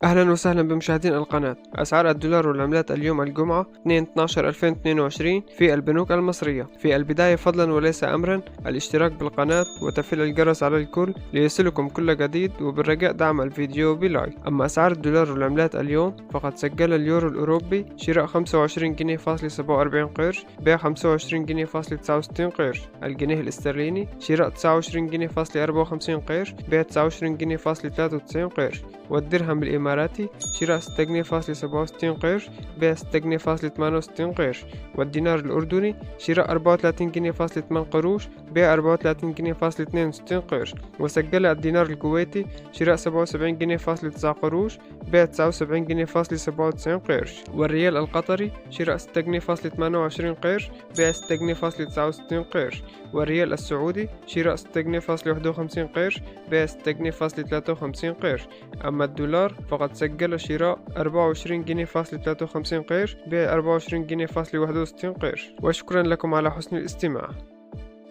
أهلا وسهلا بمشاهدين القناة. أسعار الدولار والعملات اليوم الجمعة 2/12/2022 في البنوك المصرية. في البداية فضلا وليس أمرا الاشتراك بالقناة وتفعيل الجرس على الكل ليصلكم كل جديد، وبالرجاء دعم الفيديو بلايك. أما أسعار الدولار والعملات اليوم فقد سجل اليورو الأوروبي شراء 25 جنيه فاصل 47 قرش، بيع 25 جنيه فاصل 69 قرش. الجنيه الاسترليني شراء 29 جنيه فاصل 54 قرش، بيع 29 جنيه فاصل 93 قرش. والدرهم الإماراتي شراء 6 جنيه فاصل 67 قرش، بيع 6 جنيه فاصل 68 قرش. والدينار الأردني شراء 34 جنيه فاصل 8 قروش، بيع 34 جنيه فاصل 62 قرش. وسجل الدينار الكويتي شراء 77 جنيه فاصل 9 قروش، بيع 79 جنيه فاصل 97 قرش. والريال القطري شراء 6 جنيه فاصل 28 قرش، بيع 6 جنيه فاصل 69 قرش. والريال السعودي شراء 6 جنيه فاصل 51 قرش، بيع 6 جنيه فاصل 53 قرش. أما الدولار فقد سجل شراء 24 جنيه فاصل 53 قرش، بيع 24 جنيه فاصل 61 قرش. وشكرا لكم على حسن الاستماع.